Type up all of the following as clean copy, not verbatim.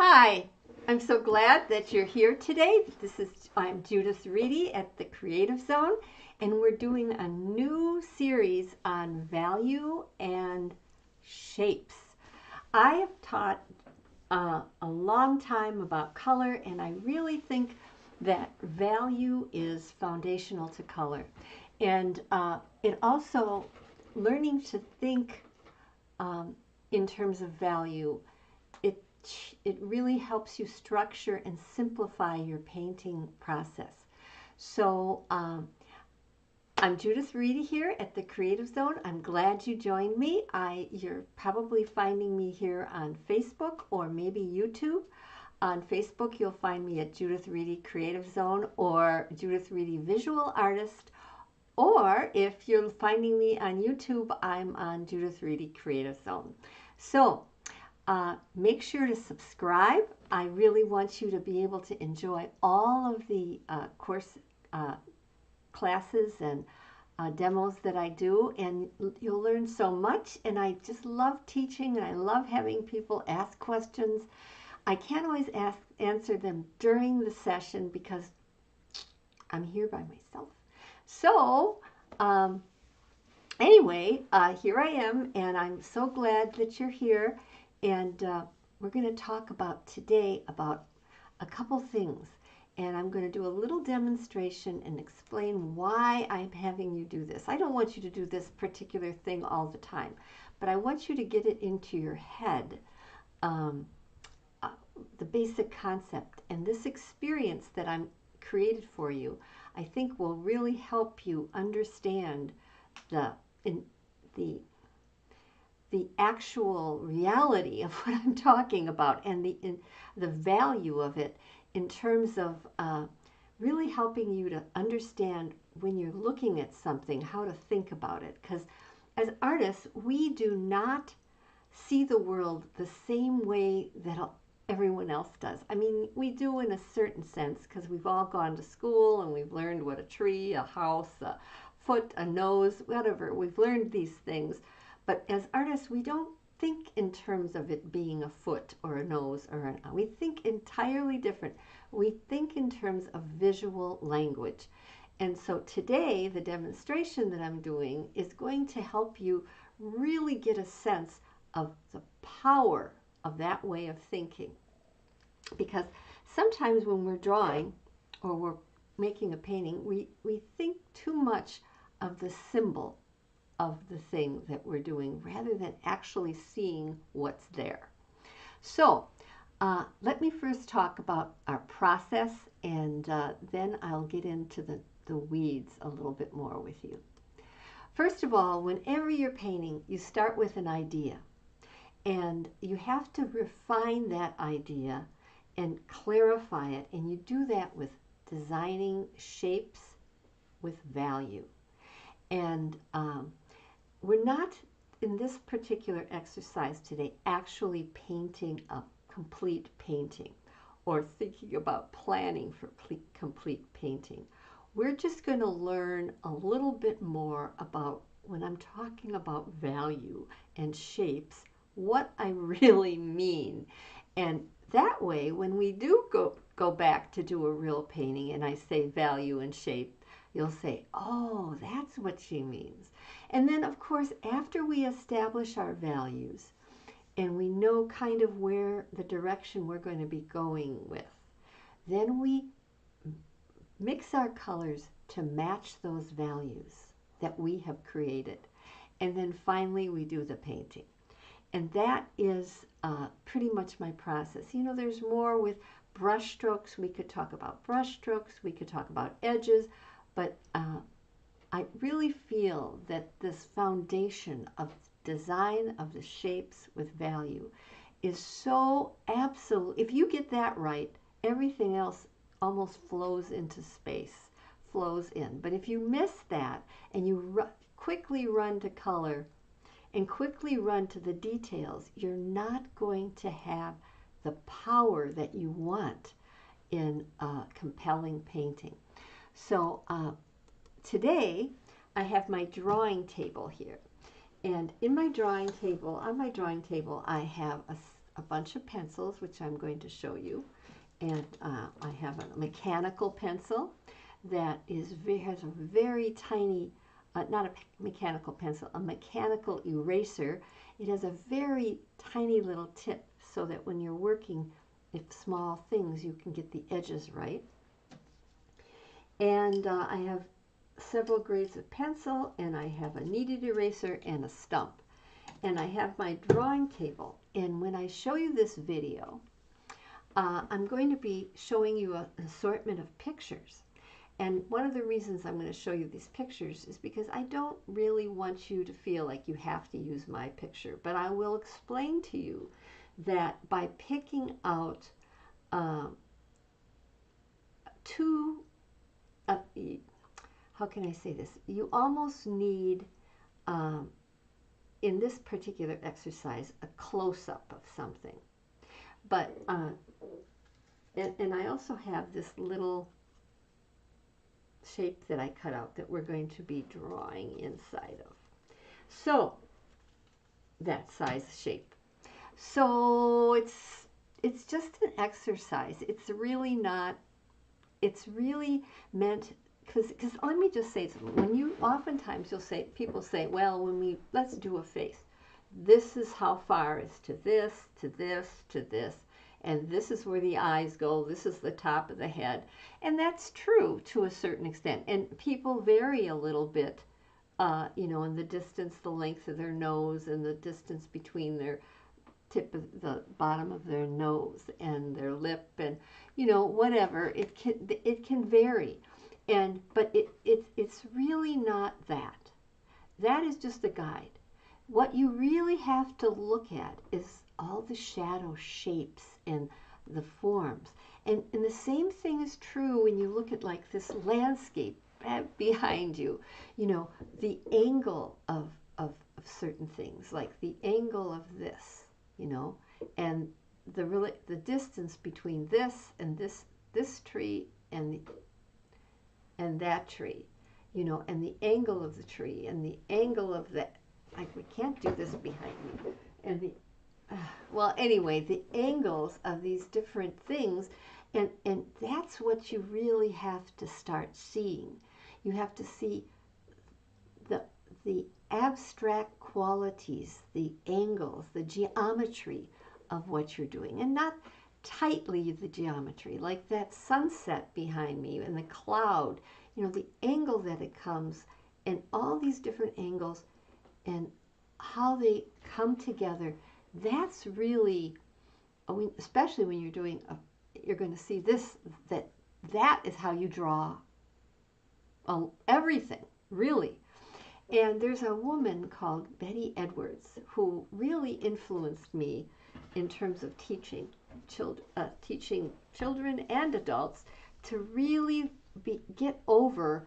Hi, I'm so glad that you're here today. I'm Judith Reedy at the Creative Zone, and we're doing a new series on value and shapes. I have taught a long time about color, and I really think that value is foundational to color. And it also, learning to think in terms of value, it it really helps you structure and simplify your painting process. So I'm Judith Reedy here at the Creative Zone. I'm glad you joined me. You're probably finding me here on Facebook or maybe YouTube. On Facebook, you'll find me at Judith Reedy Creative Zone or Judith Reedy Visual Artist. Or if you're finding me on YouTube, I'm on Judith Reedy Creative Zone. So make sure to subscribe. I really want you to be able to enjoy all of the course classes and demos that I do, and you'll learn so much. And I just love teaching, and I love having people ask questions. I can't always answer them during the session because I'm here by myself. So anyway, here I am, and I'm so glad that you're here. And we're going to talk about today about a couple things. And I'm going to do a little demonstration and explain why I'm having you do this. I don't want you to do this particular thing all the time, but I want you to get it into your head, the basic concept. And this experience that I'm created for you, I think will really help you understand the actual reality of what I'm talking about and the value of it in terms of really helping you to understand when you're looking at something, how to think about it. Because as artists, we do not see the world the same way that everyone else does. I mean, we do in a certain sense because we've all gone to school and we've learned what a tree, a house, a foot, a nose, whatever. We've learned these things. But as artists, we don't think in terms of it being a foot or a nose or an eye. We think entirely different. We think in terms of visual language. And so today, the demonstration that I'm doing is going to help you really get a sense of the power of that way of thinking. Because sometimes when we're drawing or we're making a painting, we think too much of the symbol of the thing that we're doing rather than actually seeing what's there. So let me first talk about our process, and then I'll get into the weeds a little bit more with you. First of all, whenever you're painting, you start with an idea, and you have to refine that idea and clarify it, and you do that with designing shapes with value. And we're not, in this particular exercise today, actually painting a complete painting or thinking about planning for complete painting. We're just going to learn a little bit more about, when I'm talking about value and shapes, what I really mean. And that way, when we do go back to do a real painting and I say value and shape, you'll say, oh, that's what she means. And then, of course, after we establish our values and we know kind of where the direction we're going to be going with, then we mix our colors to match those values that we have created. And then finally, we do the painting. And that is pretty much my process. You know, there's more with brush strokes. We could talk about brush strokes. We could talk about edges. But I really feel that this foundation of design of the shapes with value is so absolute. If you get that right, everything else almost flows into space, flows in. But if you miss that and you quickly run to color and quickly run to the details, you're not going to have the power that you want in a compelling painting. So today I have my drawing table here, and in my drawing table, on my drawing table, I have a bunch of pencils, which I'm going to show you. And I have a mechanical pencil that has a very tiny, not a mechanical pencil, a mechanical eraser. It has a very tiny little tip so that when you're working with small things, you can get the edges right. And I have several grades of pencil, and I have a kneaded eraser and a stump. And I have my drawing table. And when I show you this video, I'm going to be showing you an assortment of pictures. And one of the reasons I'm going to show you these pictures is because I don't really want you to feel like you have to use my picture, but I will explain to you that by picking out two, how can I say this? You almost need, in this particular exercise, a close-up of something. But, and I also have this little shape that I cut out that we're going to be drawing inside of. So, that size shape. So, it's just an exercise. It's really not, it's really meant, because let me just say something. When you, oftentimes you'll say, people say, well, let's do a face. This is how far is to this, to this, to this. And this is where the eyes go, this is the top of the head. And that's true to a certain extent. And people vary a little bit, in the distance, the length of their nose, and the distance between their tip of the bottom of their nose and their lip, and, whatever. It can vary. But it's really not that. That is just a guide. What you really have to look at is all the shadow shapes and the forms. And the same thing is true when you look at like this landscape behind you. The angle of certain things, like the angle of this, and the distance between this and this tree and that tree, and the angle of the tree and the angle of that. We can't do this behind me. And well, anyway, the angles of these different things, and that's what you really have to start seeing. You have to see the abstract qualities, the angles, the geometry of what you're doing, and not tightly the geometry, like that sunset behind me and the cloud, the angle that it comes, and all these different angles and how they come together. That's really, especially when you're doing, you're going to see this, that is how you draw everything, really. And there's a woman called Betty Edwards who really influenced me in terms of teaching children and adults to really get over,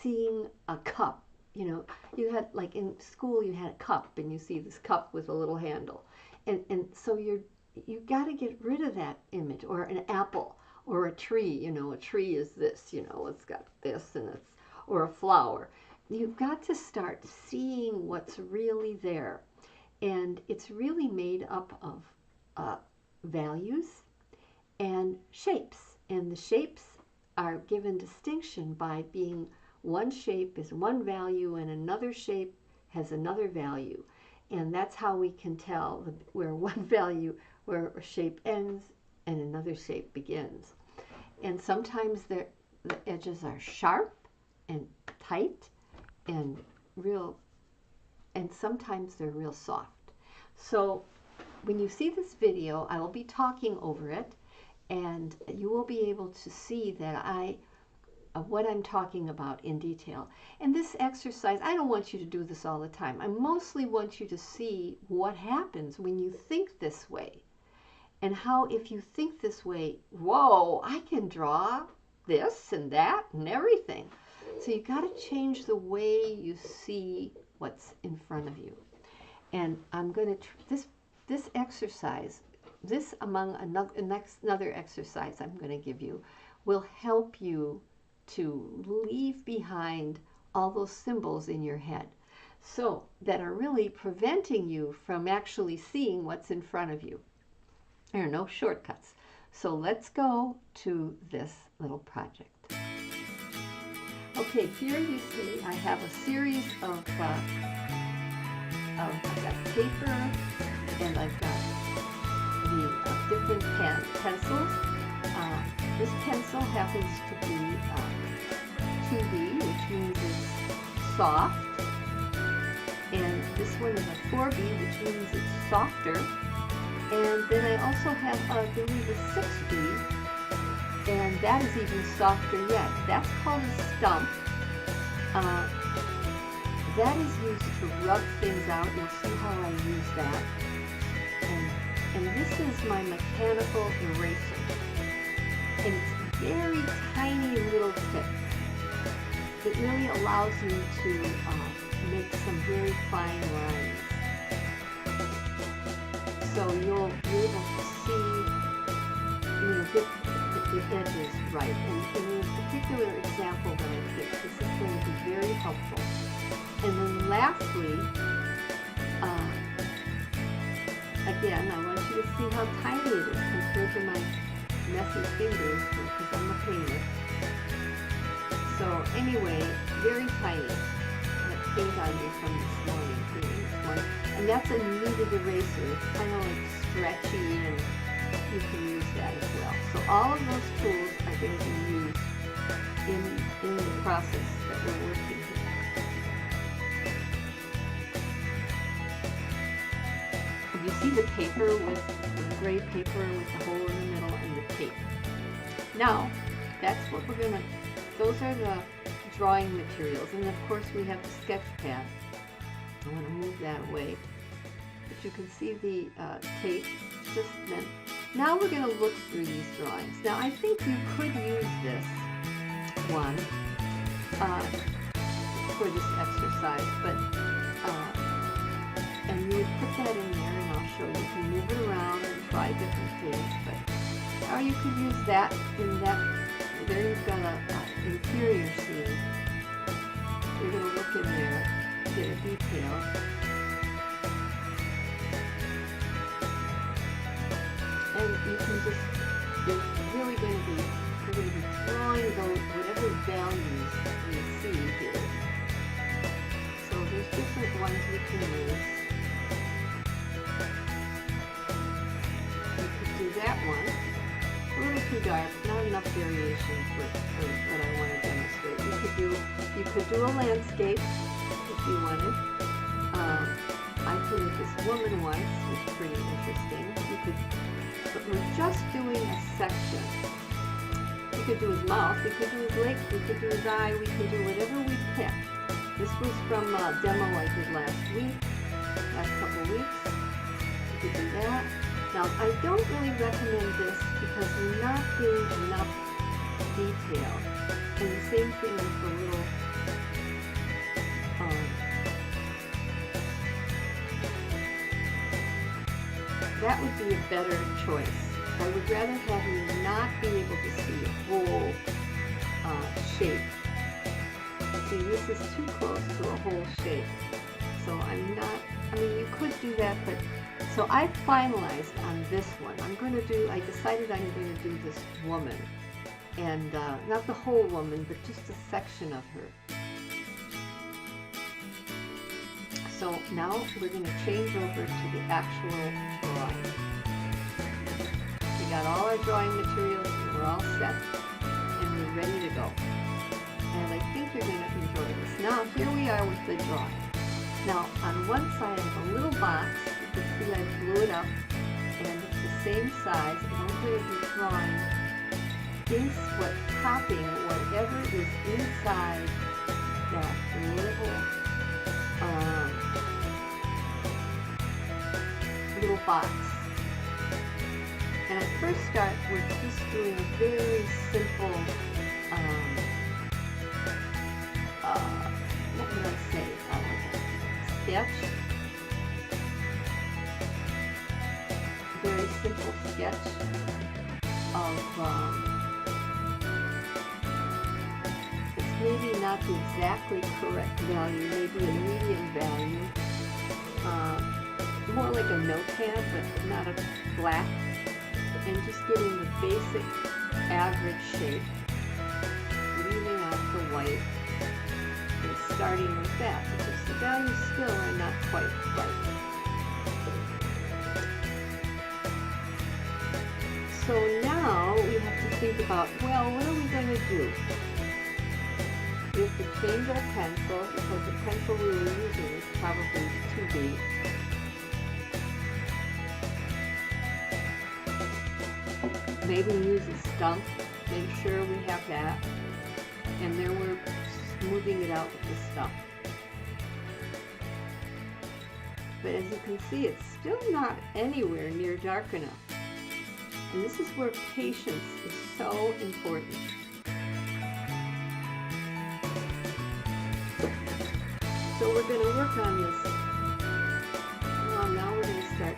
seeing a cup. You had, like in school, you had a cup, and you see this cup with a little handle. And so you got to get rid of that image, or an apple, or a tree. A tree is this, it's got this, and it's, or a flower. You've got to start seeing what's really there. And it's really made up of values and shapes. And the shapes are given distinction by being one shape is one value and another shape has another value. And that's how we can tell where one value, where a shape ends and another shape begins. And sometimes the edges are sharp and tight and real, and sometimes they're real soft. So when you see this video, I will be talking over it, and you will be able to see that what I'm talking about in detail. And this exercise, I don't want you to do this all the time. I mostly want you to see what happens when you think this way. And how, if you think this way, whoa, I can draw this and that and everything. So you got to change the way you see what's in front of you. And I'm going to, this exercise, this among another exercise I'm going to give you, will help you to leave behind all those symbols in your head. so that are really preventing you from actually seeing what's in front of you. There are no shortcuts. So let's go to this little project. Okay, here you see I have a series of I've got paper and I've got the different pencils. This pencil happens to be 2B, which means it's soft. And this one is a 4B, which means it's softer. And then I also have, I believe, a 6B, and that is even softer yet. That's called a stump. That is used to rub things out. You'll see how I use that. And this is my mechanical eraser. And it's very tiny little tip. It really allows you to make some very fine lines. So you'll be able to see, get the edges right. And in this particular example that I picked, this is going to be very helpful. And then lastly, again, I want you to see how tiny it is compared to my messy fingers, because I'm a painter. So anyway, very tiny. That paint on me from this morning, this one. And that's a kneaded eraser. It's kind of like stretchy, and you can use that as well. So all of those tools are going to be used in the process that we're working here. You see the paper with the gray paper with the hole in the middle and the tape. Now, that's what we're going to, those are the drawing materials. And of course we have the sketch pad. I want to move that away. But you can see the tape just meant. Now we're going to look through these drawings. Now I think you could use this one for this exercise, but and you would put that in there, and I'll show you. You can move it around and try different things, but or you could use that in that. There you've got an interior scene. You're going to look in there, get a detail. And you can just, you're really going to be drawing those, whatever values you see here. So there's different ones we can use. You could do that one. A little too dark, not enough variation for what I want to demonstrate. You could do a landscape if you wanted. I did this woman once, which is pretty interesting. But we're just doing a section. We could do his mouth, we could do his legs, we could do his eye, we could do whatever we pick. This was from a demo I did last couple weeks. You could do that. Now, I don't really recommend this because we're not getting enough detail. And the same thing with the little that would be a better choice. I would rather have you not be able to see a whole shape. See, this is too close to a whole shape. So you could do that, but so I finalized on this one. I decided I'm going to do this woman. And not the whole woman, but just a section of her. So now we're going to change over to the actual drawing. We got all our drawing materials, and we're all set, and we're ready to go. And I think you're going to enjoy this. Now, here we are with the drawing. Now, on one side of the little box, you can see I blew it up, and it's the same size, and I'm going to be drawing topping whatever is inside that little box. And I first start with just doing a very simple, what would I say, sketch. Very simple sketch of, it's maybe not the exactly correct value, maybe a medium value, more like a notepad, but not a black, and just getting the basic average shape, leaving out the white, and starting with that, because the values still are not quite right. So now we have to think about, well, what are we going to do? We have to change our pencil, because the pencil we were using is probably too big. Maybe use a stump, make sure we have that, and then we're smoothing it out with the stump. But as you can see, it's still not anywhere near dark enough. And this is where patience is so important. So we're going to work on this. Well, now we're going to start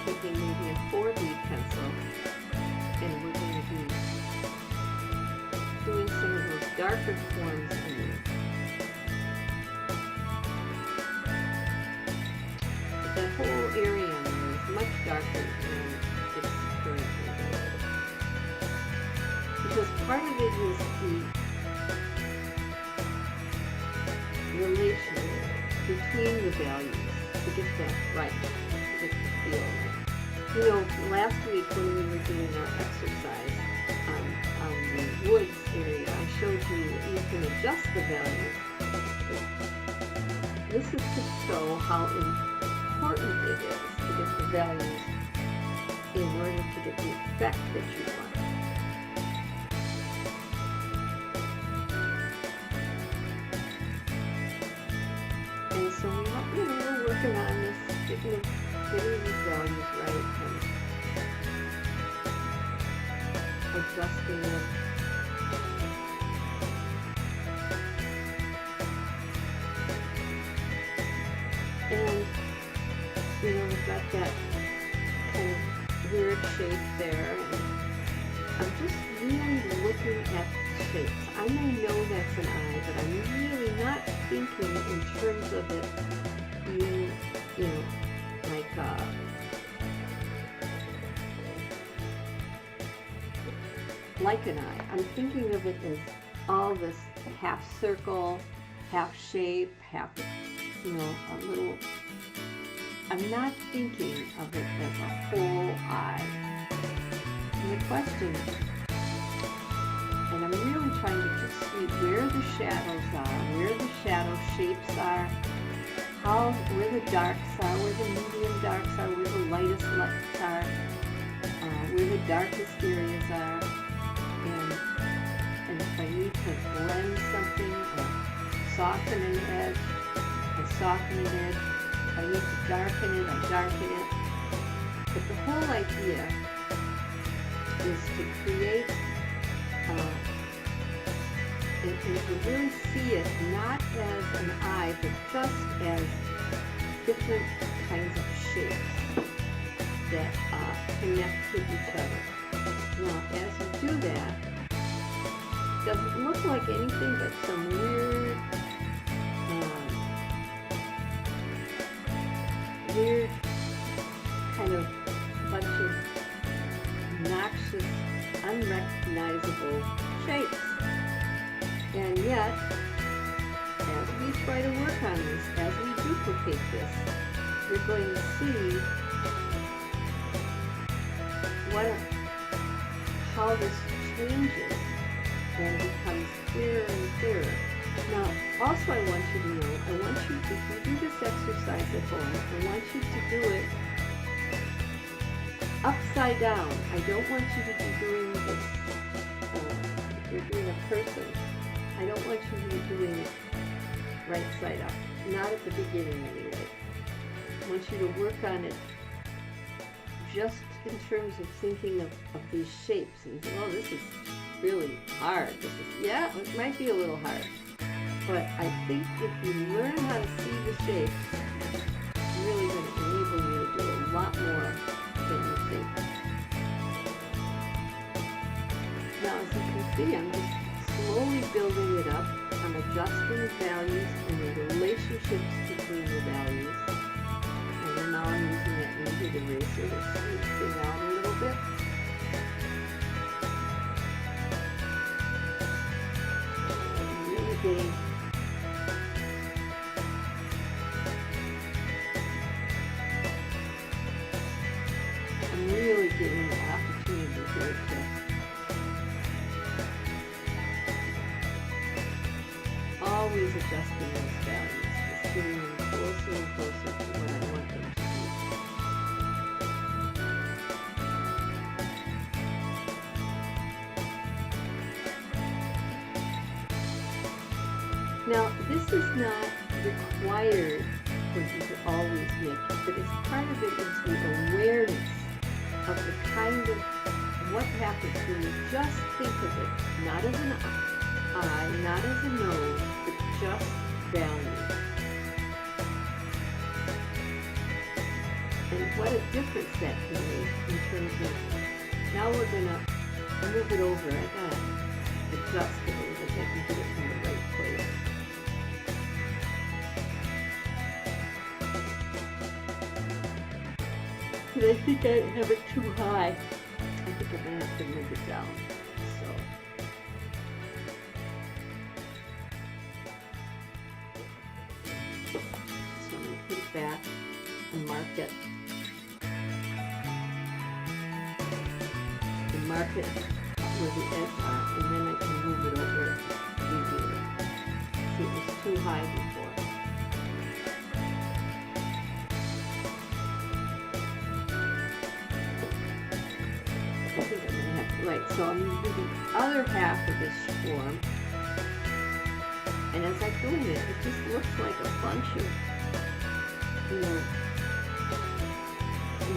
taking maybe a 4B pencil, and we're going to be doing some of those darker forms in there. But that whole area in there is much darker than it's currently. Because part of it is the relation between the values to get that right, to get the feel right. You know, last week when we were doing our exercise on the woods area, I showed you can adjust the values. This is to show how important it is to get the values in order to get the effect that you want. And so we're working on this, getting these values right and adjusting them. And, we've got that kind of weird shape there. And I'm just really looking at the shapes. I may know that's an eye, but I'm really not thinking in terms of it being, like an eye. I'm thinking of it as all this half circle, half shape, half, a little. I'm not thinking of it as a whole eye. And the question, and I'm really trying to just see where the shadows are, where the shadow shapes are, where the darks are, where the medium darks are, where the lightest lights are, where the darkest areas are, and if I need to blend something or soften an edge, I soften an edge. If I need to darken it, I darken it. But the whole idea is to create and to really see it not as an eye, but just as different kinds of shapes that connect to each other. Now, as you do that, it doesn't look like anything but some weird kind of bunch of noxious, unrecognizable shapes. And yet, as we try to work on this, as we duplicate this, we're going to see how this changes and becomes clearer and clearer. Now, also I want you to know, if you do this exercise at home, I want you to do it upside down. I don't want you to be doing this, if you're doing a person, I don't want you to be doing it right side up. Not at the beginning anyway. I want you to work on it just in terms of thinking of these shapes and oh, this is really hard. It might be a little hard. But I think if you learn how to see the shapes, it's really going to enable you to do a lot more than you think. Now, as you can see, I'm just slowly building it up. I'm adjusting the values and the relationships between the values. And then now I'm using that kneaded eraser to smooth things out a little bit. I'm really getting getting the opportunity here to always adjusting those values, just getting them closer and closer to what I want them to be. Now, this is not required for you to always make, but as part of it is the awareness of the kind of what happens when you just think of it, not as an eye, not as a nose, but just value. And what a difference that can make in terms of, now we're going to move it over. I got to adjust it a little bit and get it in the right place. But I think I have it too high. I think I'm going to have to move it down. So I'm going to put it back and mark it. And mark it where the edges are, and then I can move it over easier. See, it was too high before. Right, so I'm going to do the other half of this form, and as I'm doing it, it just looks like a bunch of,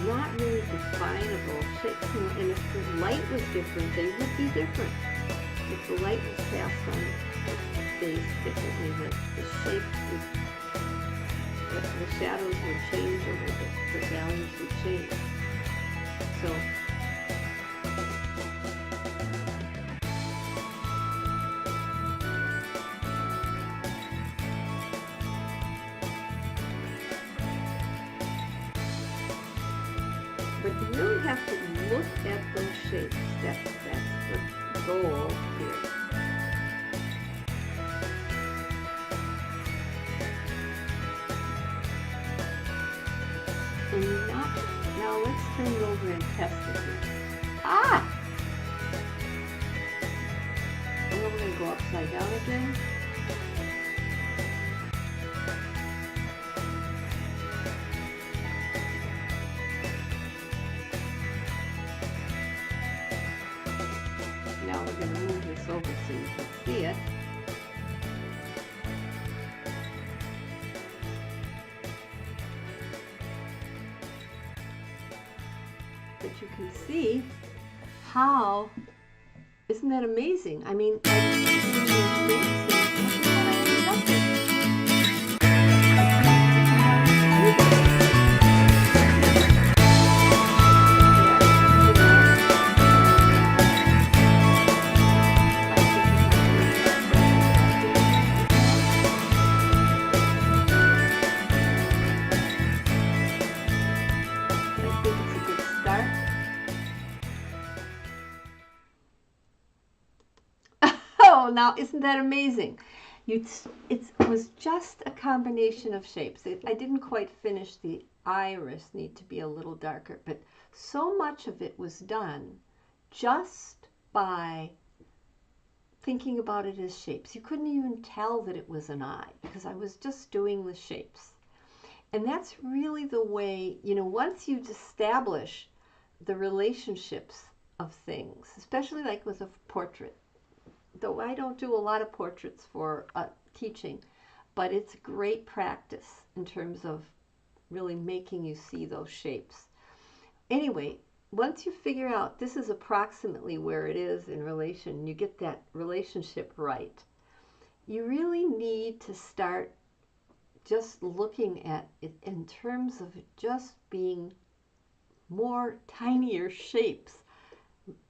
not really definable shapes. And if the light was different, they would be different. If the light was cast on the face differently, the shape would, the shadows would change, or the values would change. So. But you really have to look at those shapes. That's the goal here. And now let's turn it over and test it here. Ah! And then we're going to go upside down again. Now we're going to move this over so you can see it. But you can see how, isn't that amazing? I mean, now, isn't that amazing? It was just a combination of shapes. I didn't quite finish the iris, need to be a little darker, but so much of it was done just by thinking about it as shapes. You couldn't even tell that it was an eye because I was just doing the shapes. And that's really the way, once you establish the relationships of things, especially like with a portrait, though I don't do a lot of portraits for teaching, but it's great practice in terms of really making you see those shapes. Anyway, once you figure out this is approximately where it is in relation, you get that relationship right, you really need to start just looking at it in terms of it just being more tinier shapes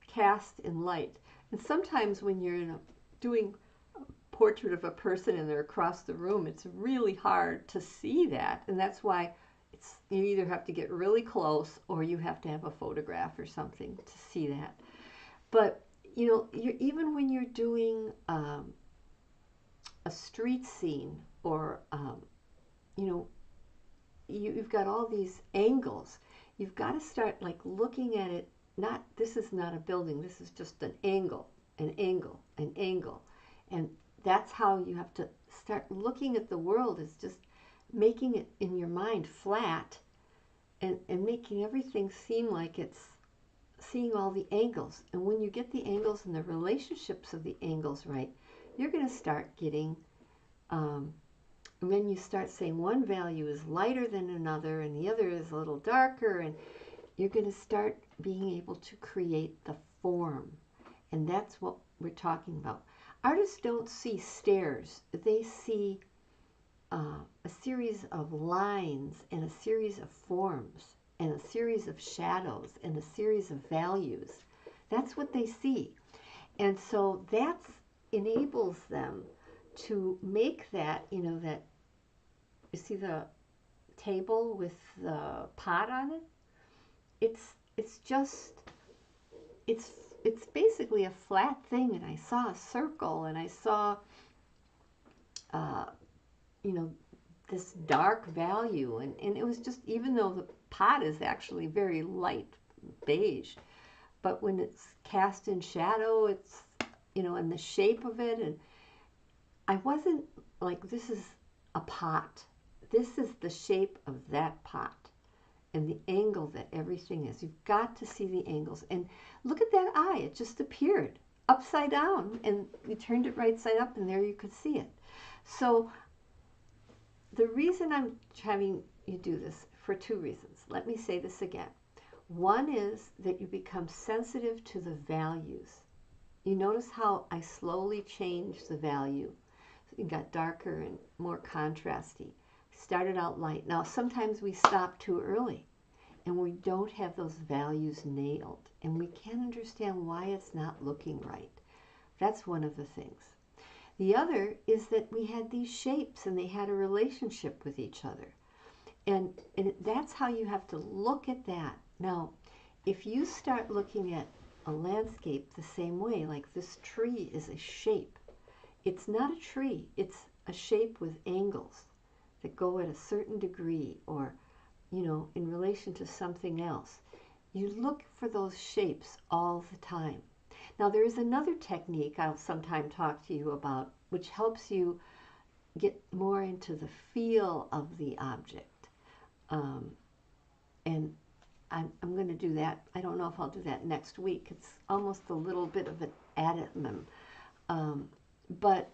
cast in light. And sometimes when you're in a doing a portrait of a person and they're across the room, it's really hard to see that. And that's why you either have to get really close or you have to have a photograph or something to see that. But, even when you're doing a street scene or, you've got all these angles. You've got to start like looking at it. This is not a building. This is just an angle, an angle, an angle. And that's how you have to start looking at the world, is just making it in your mind flat and making everything seem like it's seeing all the angles. And when you get the angles and the relationships of the angles right, you're going to start getting, and then you start saying one value is lighter than another and the other is a little darker, and you're going to start being able to create the form. And that's what we're talking about. Artists don't see stairs. They see a series of lines and a series of forms and a series of shadows and a series of values. That's what they see. And so that enables them to make that, that, you see the table with the pot on it? It's basically a flat thing, and I saw a circle, and I saw, this dark value, and it was just, even though the pot is actually very light beige, but when it's cast in shadow, it's, and the shape of it, and I wasn't like, this is a pot. This is the shape of that pot and the angle that everything is. You've got to see the angles. And look at that eye. It just appeared upside down, and you turned it right side up, and there you could see it. So the reason I'm having you do this, for two reasons. Let me say this again. One is that you become sensitive to the values. You notice how I slowly changed the value. It got darker and more contrasty. Started out light. Now, sometimes we stop too early and we don't have those values nailed, and we can't understand why it's not looking right. That's one of the things. The other is that we had these shapes and they had a relationship with each other. And that's how you have to look at that. Now, if you start looking at a landscape the same way, like this tree is a shape. It's not a tree, it's a shape with angles that go at a certain degree, or, in relation to something else. You look for those shapes all the time. Now, there is another technique I'll sometime talk to you about, which helps you get more into the feel of the object. And I'm going to do that. I don't know if I'll do that next week. It's almost a little bit of an addendum. But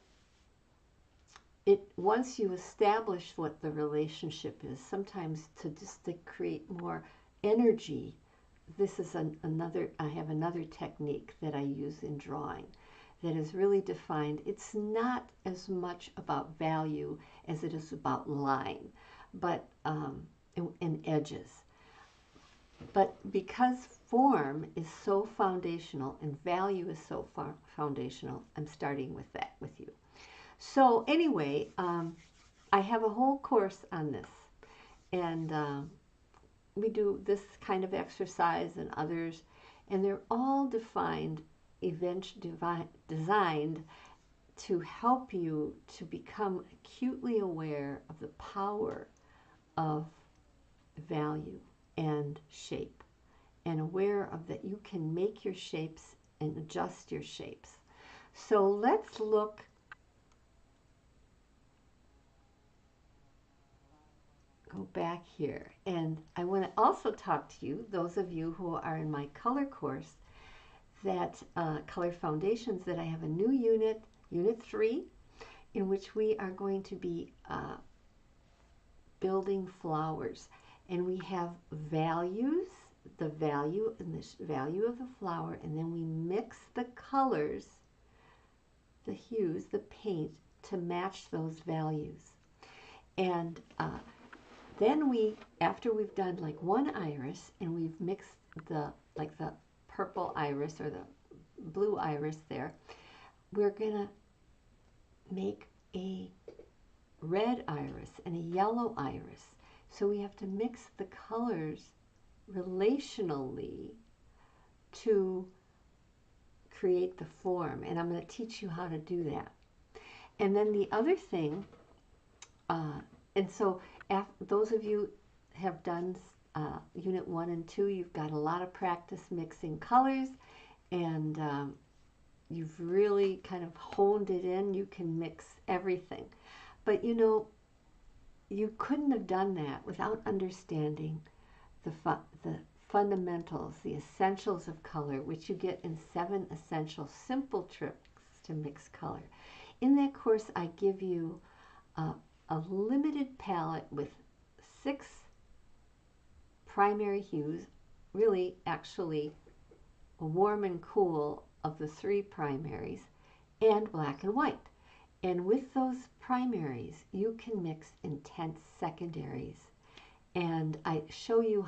once you establish what the relationship is, sometimes to create more energy, this is I have another technique that I use in drawing that is really defined. It's not as much about value as it is about line, but and edges. But because form is so foundational and value is so foundational, I'm starting with that with you. So anyway, I have a whole course on this, and we do this kind of exercise and others, and they're all designed to help you to become acutely aware of the power of value and shape, and aware of that you can make your shapes and adjust your shapes. So let's look go back here, and I want to also talk to you, those of you who are in my color course, that color foundations, that I have a new unit 3, in which we are going to be building flowers, and we have values, the value and the value of the flower, and then we mix the colors, the hues, the paint, to match those values. And then after we've done like one iris, and we've mixed the purple iris or the blue iris there, we're going to make a red iris and a yellow iris. So we have to mix the colors relationally to create the form. And I'm going to teach you how to do that. And then the other thing, and so those of you have done Unit 1 and 2, you've got a lot of practice mixing colors, and you've really kind of honed it in. You can mix everything. But you know, you couldn't have done that without understanding the fundamentals, the essentials of color, which you get in 7 essential simple tricks to mix color. In that course, I give you a limited palette with 6 primary hues, really actually warm and cool of the 3 primaries, and black and white. And with those primaries, you can mix intense secondaries. And I show you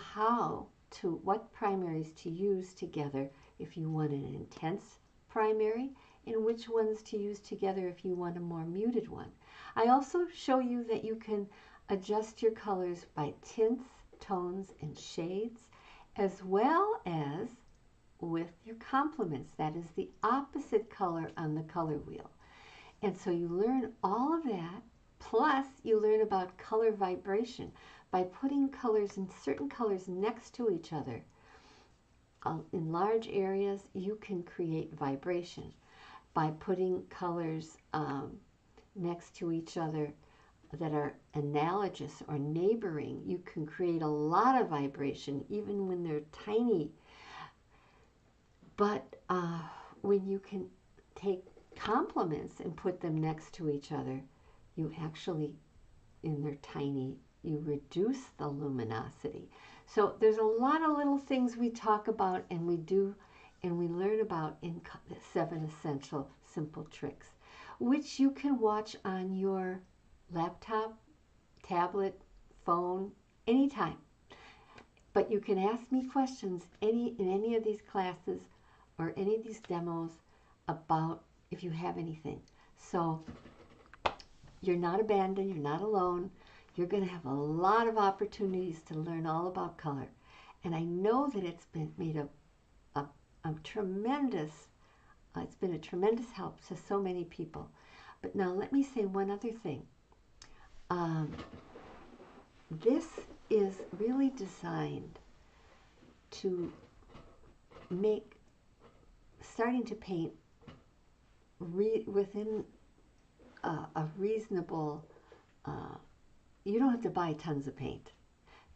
what primaries to use together if you want an intense primary, and which ones to use together if you want a more muted one. I also show you that you can adjust your colors by tints, tones, and shades, as well as with your complements. That is the opposite color on the color wheel. And so you learn all of that, plus you learn about color vibration. By putting certain colors next to each other in large areas, you can create vibration. By putting colors next to each other that are analogous or neighboring, you can create a lot of vibration, even when they're tiny. But when you can take complements and put them next to each other, you actually, in their tiny, you reduce the luminosity. So there's a lot of little things we talk about and we do and we learn about in the 7 essential simple tricks, which you can watch on your laptop, tablet, phone, anytime. But you can ask me questions in any of these classes or any of these demos about if you have anything. So you're not abandoned, you're not alone. You're going to have a lot of opportunities to learn all about color. And I know that it's been made a tremendous, it's been a tremendous help to so many people. But now let me say one other thing. This is really designed to make starting to paint within a reasonable, you don't have to buy tons of paint.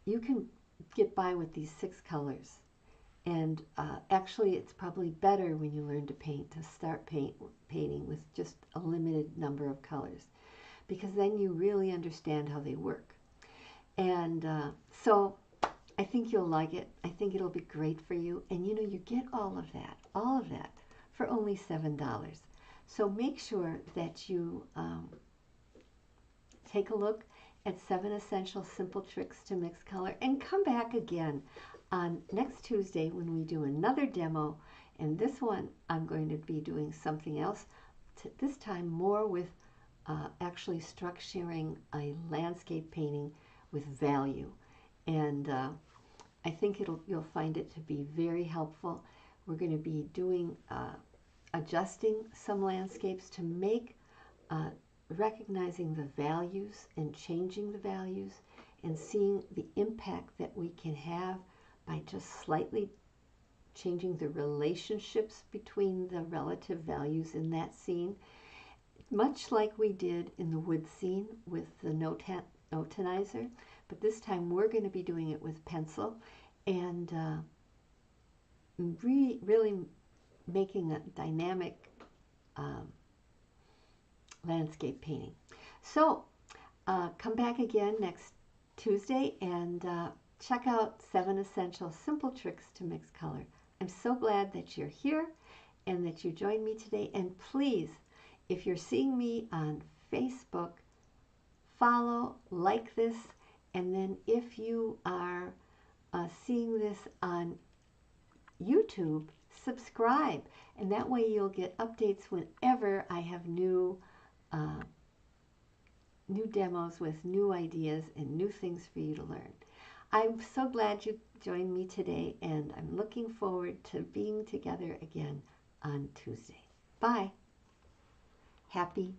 You can get by with these 6 colors. And actually, it's probably better when you learn to paint, to start painting with just a limited number of colors, because then you really understand how they work. And so I think you'll like it. I think it'll be great for you. And you know, you get all of that for only $7. So make sure that you take a look at 7 essential simple tricks to mix color, and come back again on next Tuesday when we do another demo. And this one I'm going to be doing something else, this time more with actually structuring a landscape painting with value. And I think you'll find it to be very helpful. We're going to be doing adjusting some landscapes to make recognizing the values and changing the values and seeing the impact that we can have by just slightly changing the relationships between the relative values in that scene, much like we did in the wood scene with the notanizer. But this time we're going to be doing it with pencil and really making a dynamic landscape painting. So come back again next Tuesday and check out 7 essential simple tricks to mix color. I'm so glad that you're here and that you joined me today. And please, if you're seeing me on Facebook, follow, like this, and then if you are seeing this on YouTube, subscribe, and that way you'll get updates whenever I have uh, new demos with new ideas and new things for you to learn. I'm so glad you joined me today, and I'm looking forward to being together again on Tuesday. Bye. Happy